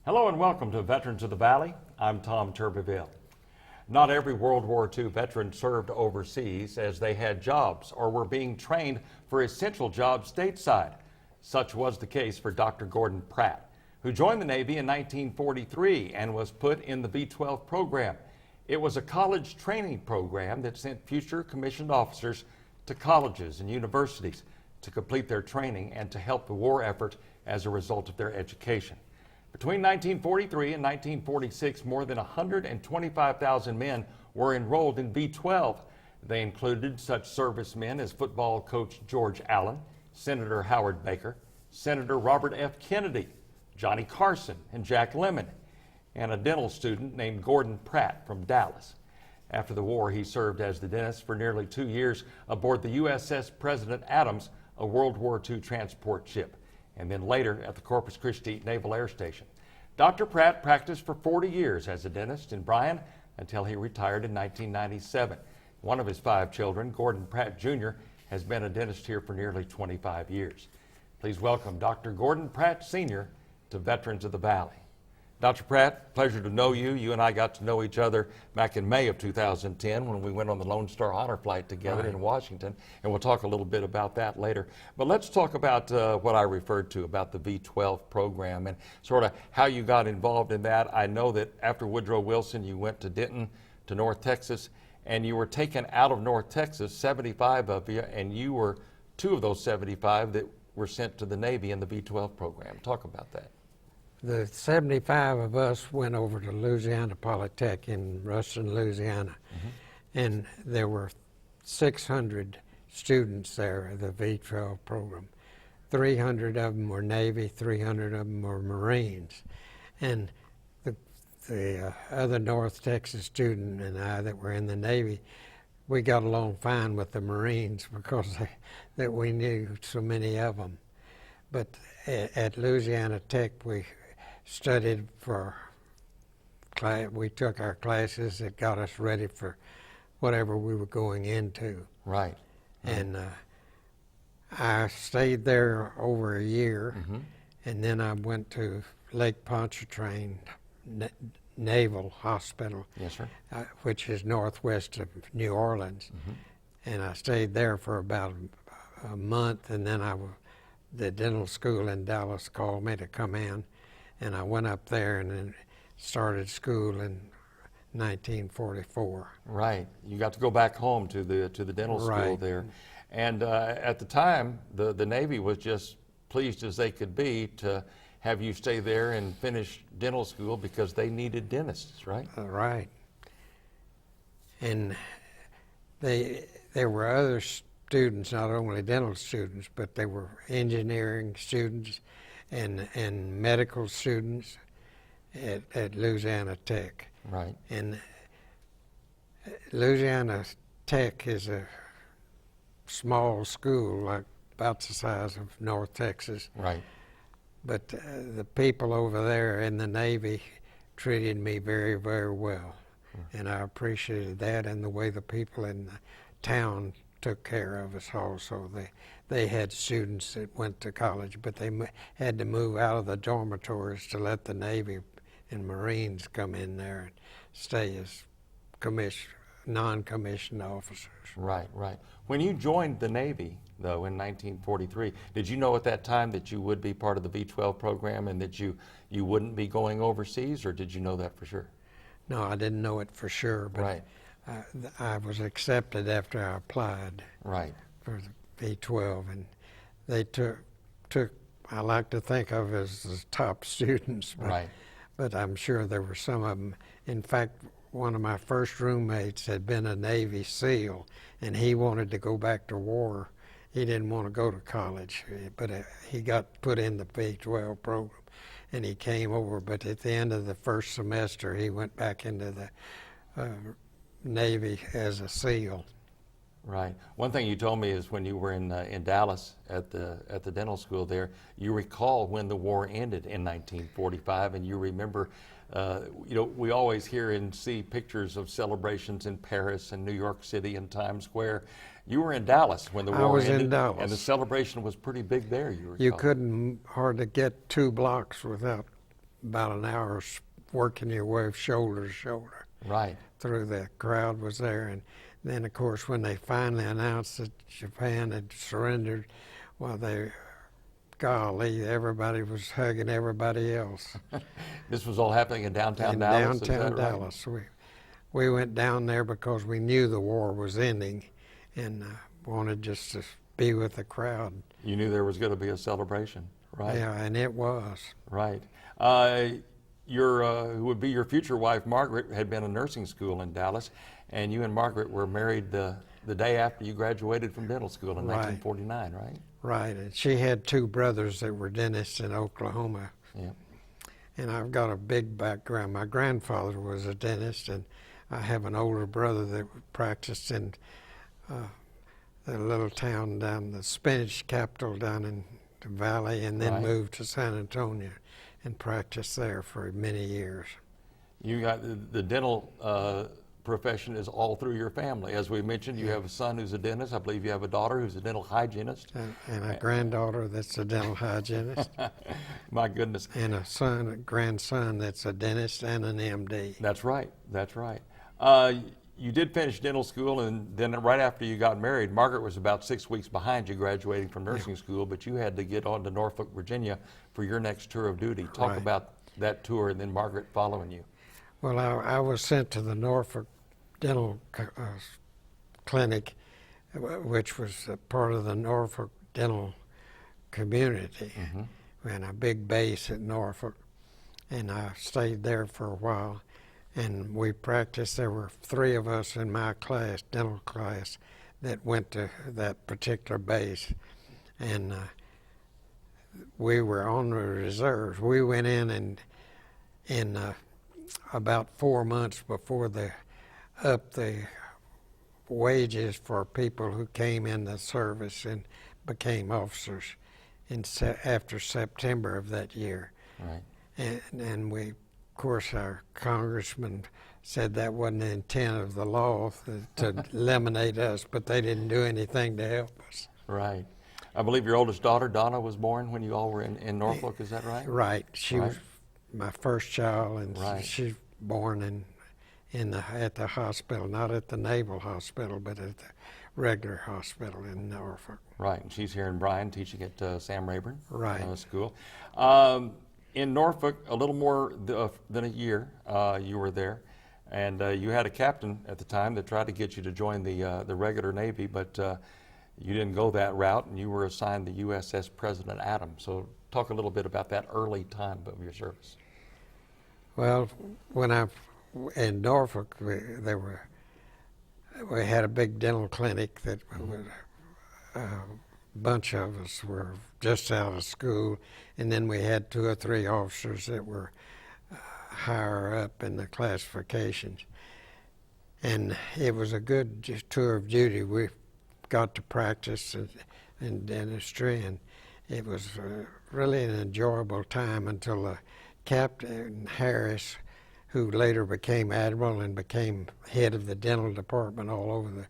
Hello and welcome to Veterans of the Valley. I'm Tom Turbeville. Not every World War II veteran served overseas, as they had jobs or were being trained for essential jobs stateside. Such was the case for Dr. Gordon Pratt, who joined the Navy in 1943 and was put in the V-12 program. It was a college training program that sent future commissioned officers to colleges and universities to complete their training and to help the war effort as a result of their education. Between 1943 and 1946, more than 125,000 men were enrolled in V-12. They included such servicemen as football coach George Allen, Senator Howard Baker, Senator Robert F. Kennedy, Johnny Carson, and Jack Lemmon, and a dental student named Gordon Pratt from Dallas. After the war, he served as the dentist for nearly 2 years aboard the USS President Adams, a World War II transport ship, and then later at the Corpus Christi Naval Air Station. Dr. Pratt practiced for 40 years as a dentist in Bryan until he retired in 1997. One of his 5 children, Gordon Pratt Jr., has been a dentist here for nearly 25 years. Please welcome Dr. Gordon Pratt Sr. to Veterans of the Valley. Dr. Pratt, pleasure to know you. You and I got to know each other back in May of 2010 when we went on the Lone Star Honor Flight together in Washington, and we'll talk a little bit about that later. But let's talk about what I referred to about the V-12 program and sort of how you got involved in that. I know that after Woodrow Wilson, you went to Denton, to North Texas, and you were taken out of North Texas, 75 of you, and you were 2 of those 75 that were sent to the Navy in the V-12 program. Talk about that. The 75 of us went over to Louisiana Polytech in Ruston, Louisiana, and there were 600 students there at the V-12 program. 300 of them were Navy, 300 of them were Marines. And the other North Texas student and I that were in the Navy, we got along fine with the Marines because that we knew so many of them. But at Louisiana Tech, we studied for class. We took our classes that got us ready for whatever we were going into. Right. And I stayed there over a year, and then I went to Lake Pontchartrain Naval Hospital, Yes, sir. Which is northwest of New Orleans. And I stayed there for about a month, and then the dental school in Dallas called me to come in, and I went up there and then started school in 1944. Right. You got to go back home to the dental school there. And at the time, the Navy was just pleased as they could be to have you stay there and finish dental school because they needed dentists, right? Right. And there were other students, not only dental students, but they were engineering students and medical students at Louisiana Tech. Right. And Louisiana Tech is a small school, like about the size of North Texas. Right. But the people over there in the Navy treated me very, very well. And I appreciated that, and the way the people in the town took care of us also. They had students that went to college, but they had to move out of the dormitories to let the Navy and Marines come in there and stay as non-commissioned officers. Right, right. When you joined the Navy, though, in 1943, did you know at that time that you would be part of the V-12 program and that you wouldn't be going overseas, or did you know that for sure? No, I didn't know it for sure, but right. I was accepted after I applied for the V-12, and they took I like to think of as the top students, but I'm sure there were some of them. In fact, one of my first roommates had been a Navy SEAL, and he wanted to go back to war. He didn't want to go to college, but he got put in the V-12 program, and he came over. But at the end of the first semester, he went back into the Navy as a SEAL. Right. One thing you told me is when you were in Dallas at the dental school there, you recall when the war ended in 1945, and you remember. We always hear and see pictures of celebrations in Paris and New York City and Times Square. You were in Dallas when the war ended. I was in Dallas. And the celebration was pretty big there, you couldn't hardly get 2 blocks without about an hour working your way shoulder to shoulder. Right. Through the crowd was there, and then of course when they finally announced that Japan had surrendered, well, golly, everybody was hugging everybody else. This was all happening in downtown In Dallas? downtown is that right? Dallas. We went down there because we knew the war was ending, and wanted just to be with the crowd. You knew there was going to be a celebration, right? Yeah, and it was. Right. Who would be your future wife, Margaret, had been in nursing school in Dallas, and you and Margaret were married the day after you graduated from dental school in Right. 1949, right? Right, and she had two brothers that were dentists in Oklahoma. Yeah. And I've got a big background. My grandfather was a dentist, and I have an older brother that practiced in the little town down, the spinach capital down in the valley, and then Right. moved to San Antonio and practiced there for many years. You got the dental profession is all through your family. As we mentioned, you have a son who's a dentist. I believe you have a daughter who's a dental hygienist. And a granddaughter that's a dental hygienist, My goodness. and a grandson that's a dentist and an MD. That's right. That's right. You did finish dental school, and then right after you got married, Margaret was about 6 weeks behind you graduating from nursing school, but you had to get on to Norfolk, Virginia for your next tour of duty. Talk Right. about that tour and then Margaret following you. Well, I was sent to the Norfolk Dental Clinic, which was a part of the Norfolk Dental community. We had a big base at Norfolk, and I stayed there for a while. And we practiced. There were 3 of us in my class, dental class, that went to that particular base. And we were on the reserves. We went in about 4 months before they upped the wages for people who came in the service and became officers after September of that year. Right. And we, of course, our congressman said that wasn't the intent of the law to eliminate us, but they didn't do anything to help us. Right. I believe your oldest daughter, Donna, was born when you all were in Norfolk. Is that right? Right. She Right. was my first child, and Right. she's born at the hospital, not at the Naval Hospital, but at the regular hospital in Norfolk. Right. And she's here in Bryan teaching at Sam Rayburn Right. School. In Norfolk, a little more than a year you were there, and you had a captain at the time that tried to get you to join the regular Navy, but you didn't go that route, and you were assigned the USS President Adams. So talk a little bit about that early time of your service. Well, when in Norfolk, we had a big dental clinic that a bunch of us were just out of school, and then we had 2 or 3 officers that were higher up in the classifications. And it was a good tour of duty. We got to practice in dentistry, and it was really an enjoyable time until Captain Harris, who later became admiral and became head of the dental department all over the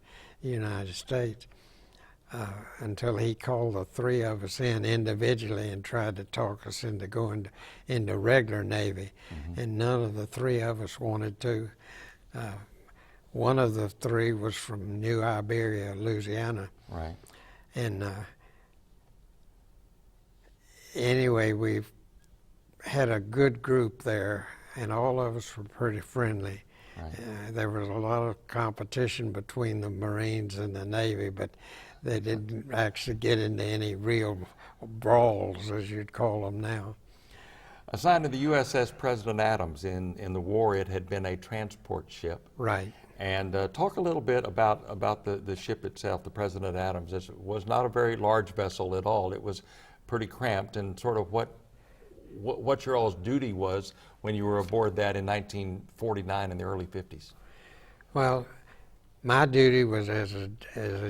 United States, until he called the 3 of us in individually and tried to talk us into going into regular Navy. And none of the 3 of us wanted to. One of the 3 was from New Iberia, Louisiana. Right. And anyway, we had a good group there, and all of us were pretty friendly. Right. There was a lot of competition between the Marines and the Navy, but they didn't actually get into any real brawls, as you'd call them now. Assigned to the USS President Adams in the war, it had been a transport ship. Right. And talk a little bit about the ship itself, the President Adams. It was not a very large vessel at all. It was pretty cramped, and sort of what your all's duty was when you were aboard that in 1949 in the early 50s. Well, my duty was as a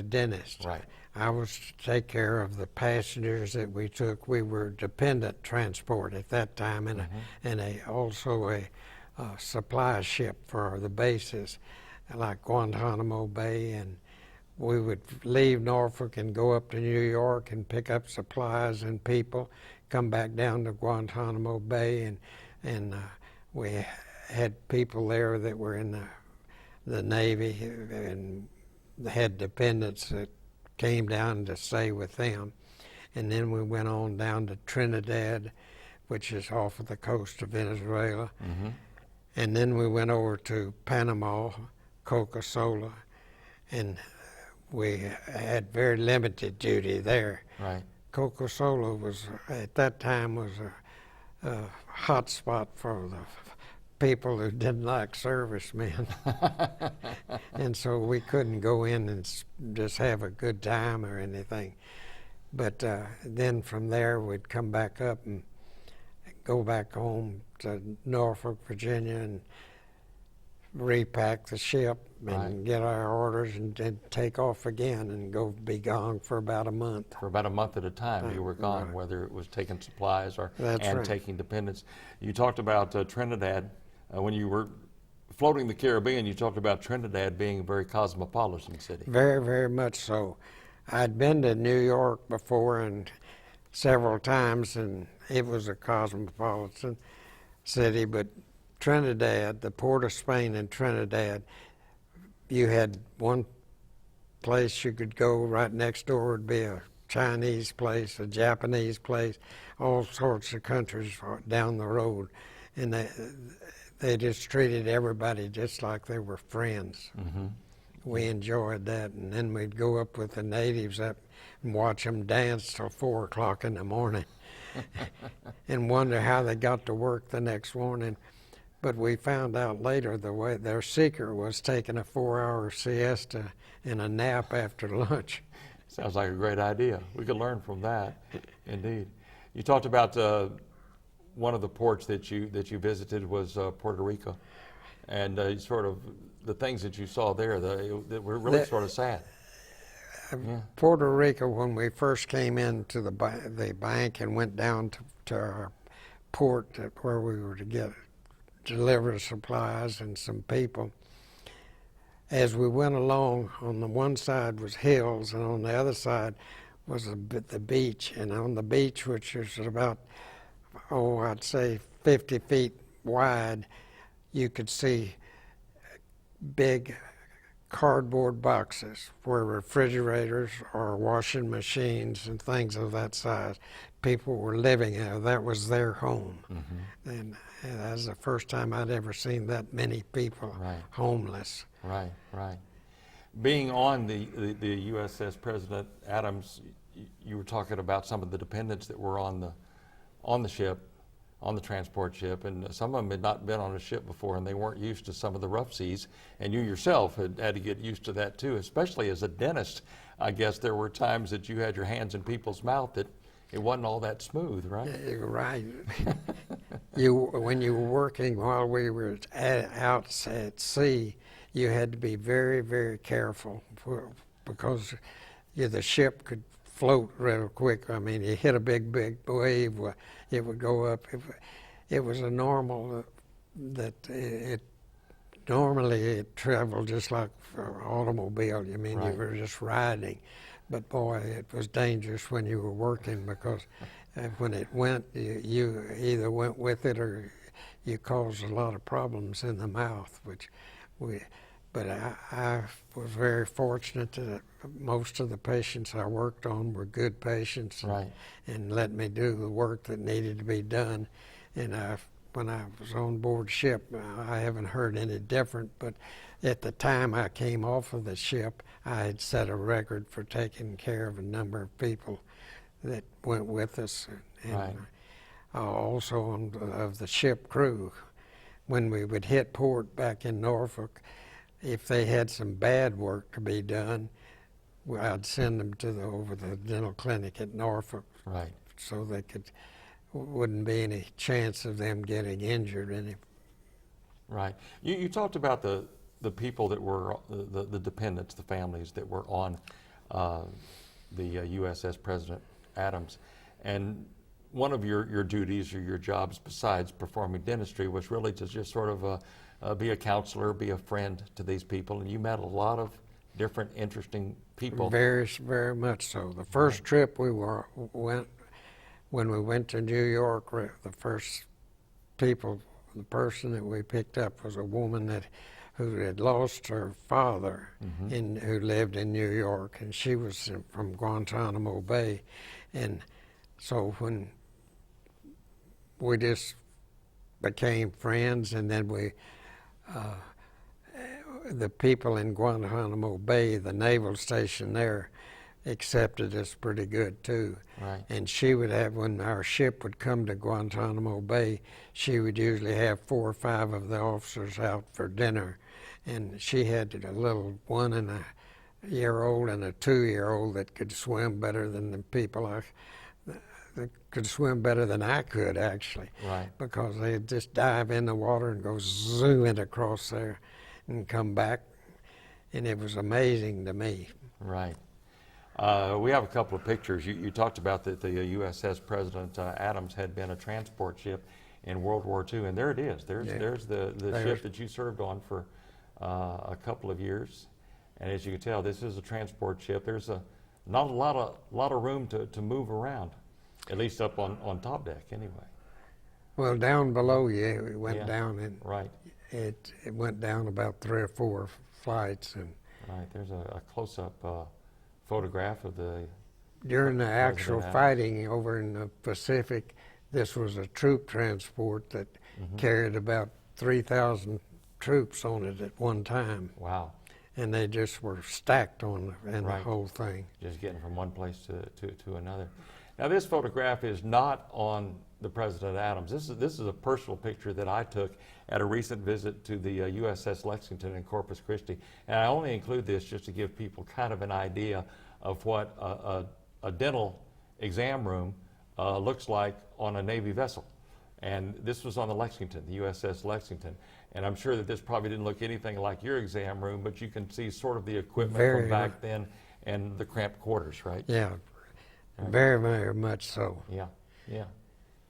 dentist. Right. I was to take care of the passengers that we took. We were dependent transport at that time, and also a supply ship for the bases, like Guantanamo Bay, and we would leave Norfolk and go up to New York and pick up supplies and people, come back down to Guantanamo Bay, and we had people there that were in the Navy and had dependents that came down to stay with them. And then we went on down to Trinidad, which is off of the coast of Venezuela. Mm-hmm. And then we went over to Panama, Coca-Cola, and we had very limited duty there. Right. Coca-Cola was, at that time, was a hot spot for the people who didn't like servicemen. And so we couldn't go in and just have a good time or anything. But then from there, we'd come back up and go back home to Norfolk, Virginia, and repack the ship and get our orders and then take off again and go be gone for about a month. For about a month at a time, you were gone, Right. whether it was taking supplies or That's right. taking dependents. You talked about Trinidad. When you were floating the Caribbean, you talked about Trinidad being a very cosmopolitan city. Very, very much so. I'd been to New York before and several times, and it was a cosmopolitan city, but Trinidad, the Port of Spain in Trinidad, you had one place you could go. Right next door would be a Chinese place, a Japanese place, all sorts of countries down the road. And they just treated everybody just like they were friends. Mm-hmm. We enjoyed that. And then we'd go up with the natives up and watch them dance till 4 o'clock in the morning and wonder how they got to work the next morning. But we found out later the way their secret was taking a 4-hour siesta and a nap after lunch. Sounds like a great idea. We could learn from that, indeed. You talked about one of the ports that you visited was Puerto Rico, and sort of the things that you saw there that were really sort of sad. Yeah. Puerto Rico, when we first came into the bank and went down to our port where we were to deliver supplies and some people, as we went along, on the one side was hills and on the other side was the beach. And on the beach, which is about, I'd say 50 feet wide, you could see big cardboard boxes where refrigerators or washing machines and things of that size. People were living there. That was their home. Mm-hmm. And that was the first time I'd ever seen that many people homeless. Right, right. Being on the USS President Adams, you were talking about some of the dependents that were on the ship, on the transport ship, and some of them had not been on a ship before, and they weren't used to some of the rough seas, and you yourself had to get used to that too, especially as a dentist. I guess there were times that you had your hands in people's mouth that it wasn't all that smooth, right? Right. When you were working while we were out at sea, you had to be very, very careful because the ship could float real quick. I mean, you hit a big wave, it would go up. It was a normal normally it traveled just like an automobile. You mean you were just riding, but boy, it was dangerous when you were working because when it went, you either went with it or you caused a lot of problems in the mouth, But I was very fortunate that most of the patients I worked on were good patients and let me do the work that needed to be done. And when I was on board ship, I haven't heard any different, but at the time I came off of the ship, I had set a record for taking care of a number of people that went with us. And also of the ship crew. When we would hit port back in Norfolk, if they had some bad work to be done, I'd send them over the dental clinic at Norfolk, so they wouldn't be any chance of them getting injured. Right. You talked about the people that were the dependents, the families that were on the USS President Adams, and one of your duties or your jobs besides performing dentistry was really to just sort of be a counselor, be a friend to these people, and you met a lot of different interesting people. Very, very much so. The first trip when we went to New York, the first people, the person that we picked up was a woman who had lost her father, who lived in New York, and she was from Guantanamo Bay. And so when we just became friends, and then the people in Guantanamo Bay, the naval station there, accepted us pretty good too. Right. And she would have, when our ship would come to Guantanamo Bay, she would usually have 4 or 5 of the officers out for dinner. And she had a little 1-year-old and a 2-year-old that could swim better than the people that could swim better than I could, actually. Right. Because they'd just dive in the water and go zooming across there and come back. And it was amazing to me. Right. We have a couple of pictures. You talked about that the USS President Adams had been a transport ship in World War II, and there it is. There's the ship that you served on for a couple of years. And as you can tell, this is a transport ship. There's not a lot of room to move around, at least up on top deck anyway. Well, down below you, it went down, and right. It went down about 3 or 4 flights. And right, there's a close-up photograph of the during the actual fighting over in the Pacific, this was a troop transport that carried about 3,000 troops on it at one time. Wow. And they just were stacked on the right. whole thing. Just getting from one place to another. Now this photograph is not on the President Adams. This is a personal picture that I took at a recent visit to the USS Lexington in Corpus Christi. And I only include this just to give people kind of an idea of what a dental exam room looks like on a Navy vessel. And this was on the Lexington, the USS Lexington. And I'm sure that this probably didn't look anything like your exam room, but you can see sort of the equipment from back then and the cramped quarters, right? Yeah, very, very much so. Yeah, yeah.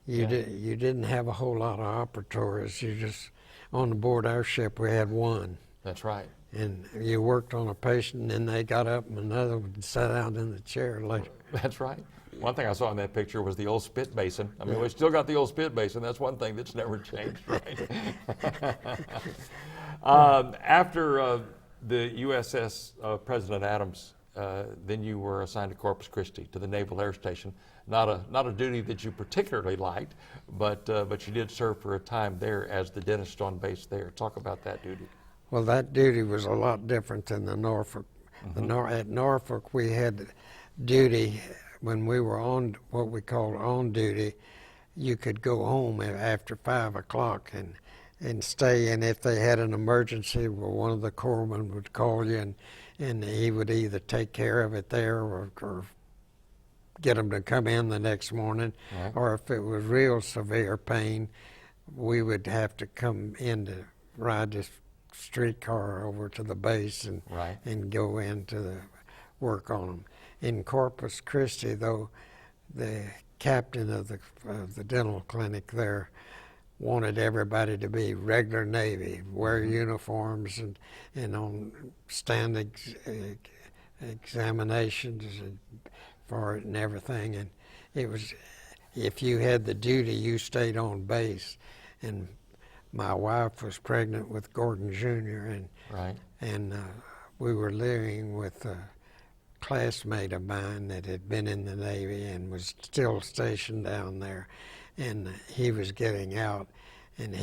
You didn't have a whole lot of operatories. You just, on the board our ship, we had one. That's right. And you worked on a patient, and then they got up, and another would sit down in the chair later. That's right. One thing I saw in that picture was the old spit basin. I mean, we still got the old spit basin. That's one thing that's never changed, right? After the USS President Adams, then you were assigned to Corpus Christi, to the Naval Air Station. Not a duty that you particularly liked, but you did serve for a time there as the dentist on base there. Talk about that duty. Well, that duty was a lot different than the Norfolk. At Norfolk, we had duty when we were on what we called on duty. You could go home after 5 o'clock and stay, and if they had an emergency, well, one of the corpsmen would call you, and he would either take care of it there or get them to come in the next morning, right. Or if it was real severe pain, we would have to come in to ride this streetcar over to the base and go in to the work on them. In Corpus Christi, though, the captain of the dental clinic there wanted everybody to be regular Navy, wear uniforms, and on stand examinations for it and everything. And it was, if you had the duty, you stayed on base. And my wife was pregnant with Gordon Jr. and we were living with a classmate of mine that had been in the Navy and was still stationed down there, and he was getting out, and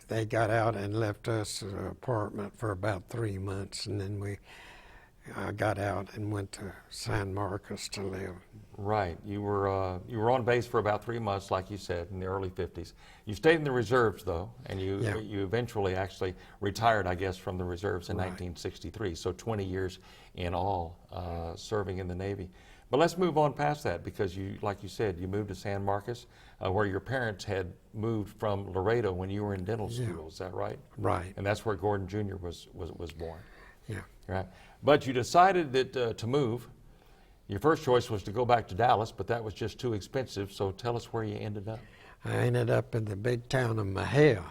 they got out and left us an apartment for about 3 months, and then I got out and went to San Marcos to live. Right. You were on base for about 3 months, like you said, in the early 50s. You stayed in the reserves, though, and you eventually actually retired, I guess, from the reserves in 1963. So 20 years in all serving in the Navy. But let's move on past that, because like you said, you moved to San Marcos, where your parents had moved from Laredo when you were in dental school. Is that right? Right. And that's where Gordon Jr. was born. Yeah. Right. But you decided that to move. Your first choice was to go back to Dallas, but that was just too expensive. So tell us where you ended up. I ended up in the big town of Mejia,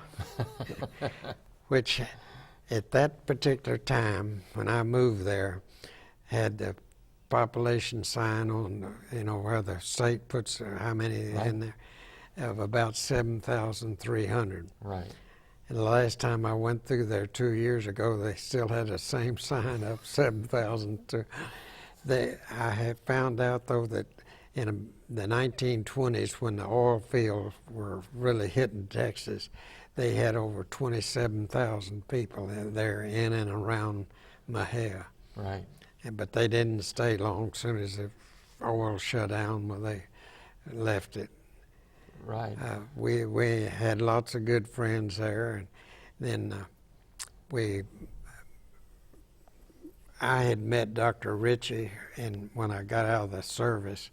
which at that particular time, when I moved there, had the population sign on, where the state puts how many in there. of about 7,300. Right. And the last time I went through there 2 years ago, they still had the same sign up, 7,000. I have found out, though, that in the 1920s, when the oil fields were really hitting Texas, they had over 27,000 people there in and around Mahia. Right. But they didn't stay long. As soon as the oil shut down, well, they left it. Right. We had lots of good friends there, and then I had met Dr. Ritchie, and when I got out of the service,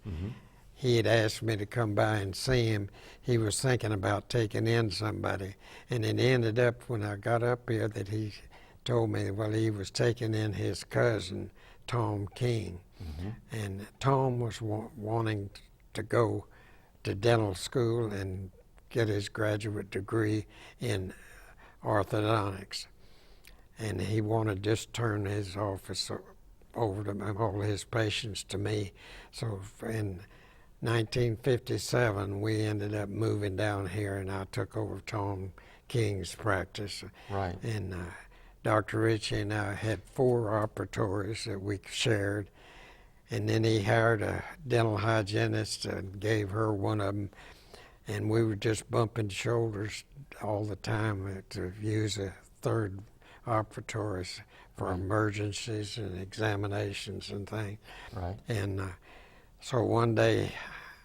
he had asked me to come by and see him. He was thinking about taking in somebody, and it ended up when I got up here that he told me, well, he was taking in his cousin, Tom King, and Tom was wanting to go to dental school and get his graduate degree in orthodontics. And he wanted to just turn his office over to all his patients to me. So in 1957, we ended up moving down here, and I took over Tom King's practice. Right. And Dr. Ritchie and I had 4 operatories that we shared. And then he hired a dental hygienist and gave her one of them. And we were just bumping shoulders all the time to use a 3rd operatories for emergencies and examinations and things. Right. And so one day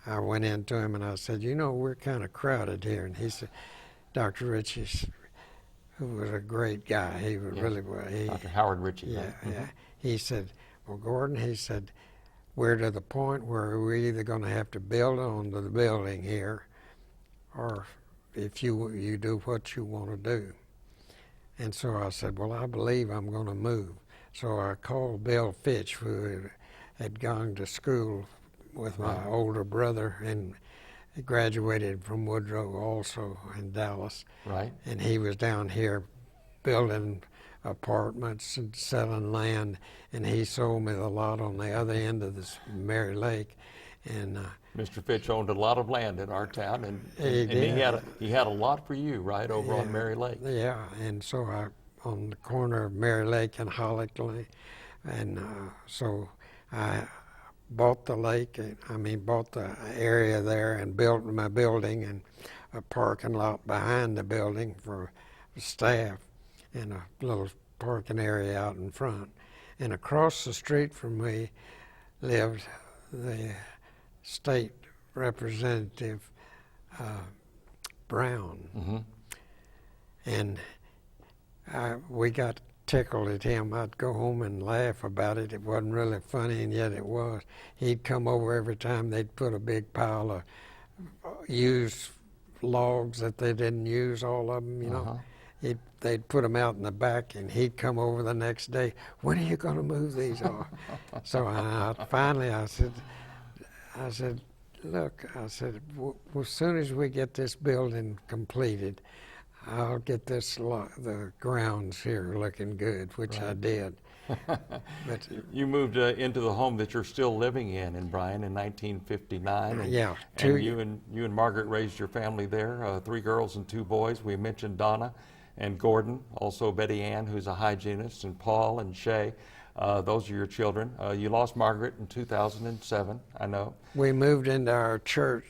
I went into him and I said, you know, we're kind of crowded here. And he said, Dr. Ritchie, who was a great guy, he was really well. Dr. Howard Ritchie. Yeah, Right? yeah. He said, well, Gordon, he said, we're to the point where we're either going to have to build on to the building here, or if you do what you want to do. And so I said, well, I believe I'm going to move. So I called Bill Fitch, who had gone to school with my older brother, and he graduated from Woodrow also in Dallas. Right. And he was down here building apartments and selling land, and he sold me the lot on the other end of this Mary Lake. And Mr. Fitch owned a lot of land in our town, and he had a lot for you right over on Mary Lake. Yeah, and so I on the corner of Mary Lake and Hollick Lake, and so I bought the lake. Bought the area there and built my building and a parking lot behind the building for staff, and a little parking area out in front. And across the street from me lived the state representative Brown. And we got tickled at him. I'd go home and laugh about it. It wasn't really funny, and yet it was. He'd come over every time. They'd put a big pile of used logs that they didn't use, all of them, you know. They'd put them out in the back, and he'd come over the next day. When are you going to move these off? So finally I said, look, I said, as soon as we get this building completed, I'll get the grounds here looking good, which I did. But you moved into the home that you're still living in Bryan, in 1959. And, yeah, and you and Margaret raised your family there, 3 girls and 2 boys. We mentioned Donna and Gordon, also Betty Ann, who's a hygienist, and Paul and Shay. Those are your children. You lost Margaret in 2007, I know. We moved into our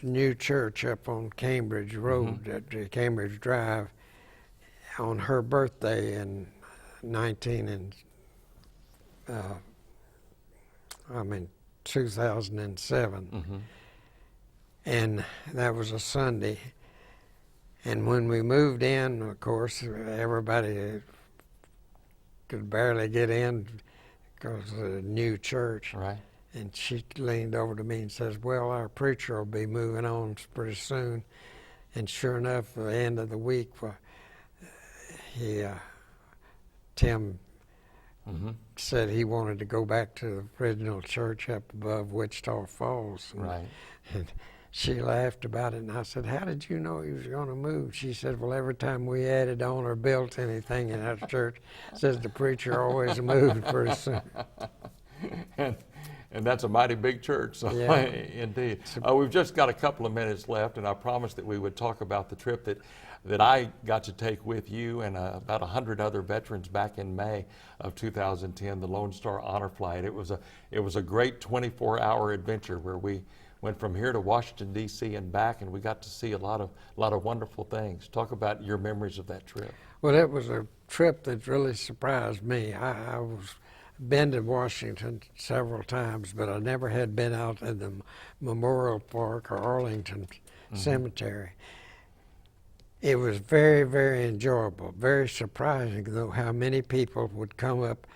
new church up on Cambridge Road, at Cambridge Drive, on her birthday in 2007. And that was a Sunday. And when we moved in, of course, everybody could barely get in because of the new church. Right. And she leaned over to me and says, well, our preacher will be moving on pretty soon. And sure enough, at the end of the week, Tim said he wanted to go back to the original church up above Wichita Falls. Right. And she laughed about it, and I said, how did you know he was going to move? She said, well, every time we added on or built anything in our church, says the preacher always moved pretty soon. And that's a mighty big church, so Yeah. indeed. We've just got a couple of minutes left, and I promised that we would talk about the trip that I got to take with you and about 100 other veterans back in May of 2010, the Lone Star Honor Flight. It was a great 24-hour adventure where we went from here to Washington, D.C. and back, and we got to see a lot of wonderful things. Talk about your memories of that trip. Well, it was a trip that really surprised me. I was been to Washington several times, but I never had been out in the Memorial Park or Arlington Cemetery. It was very, very enjoyable, very surprising, though, how many people would come up.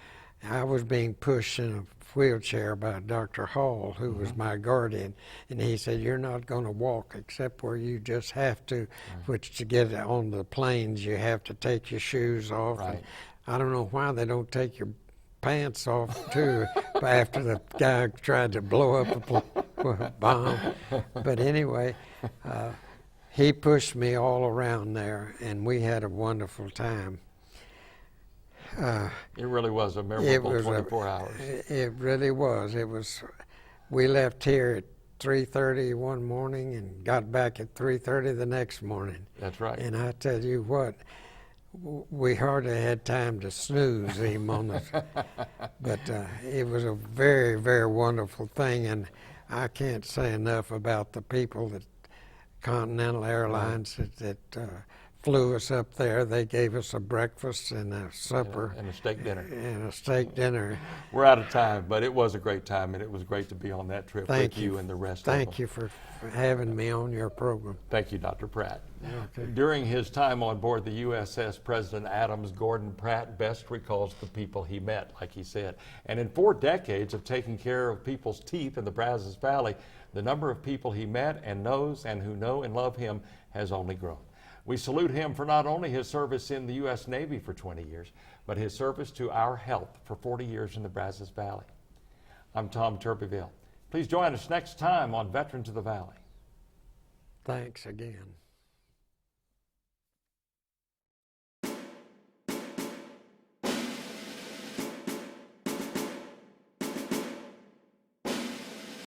I was being pushed in a wheelchair by Dr. Hall, who was my guardian, and he said, "You're not going to walk except where you just have to, which to get on the planes, you have to take your shoes off." Right. And I don't know why they don't take your pants off, too, after the guy tried to blow up a bomb. But anyway, he pushed me all around there, and we had a wonderful time. It really was a memorable 24 hours. It really was. We left here at 3:30 one morning and got back at 3:30 the next morning. That's right. And I tell you what, we hardly had time to snooze even on us. But it was a very, very wonderful thing, and I can't say enough about the people that Continental Airlines that flew us up there. They gave us a breakfast and a supper. And a steak dinner. And a steak dinner. We're out of time, but it was a great time, and it was great to be on that trip with you and the rest of them. Thank you for having me on your program. Thank you, Dr. Pratt. Okay. During his time on board the USS President Adams, Gordon Pratt best recalls the people he met, like he said. And in 4 decades of taking care of people's teeth in the Brazos Valley, the number of people he met and knows and who know and love him has only grown. We salute him for not only his service in the U.S. Navy for 20 years, but his service to our health for 40 years in the Brazos Valley. I'm Tom Turbeville. Please join us next time on Veterans of the Valley. Thanks again.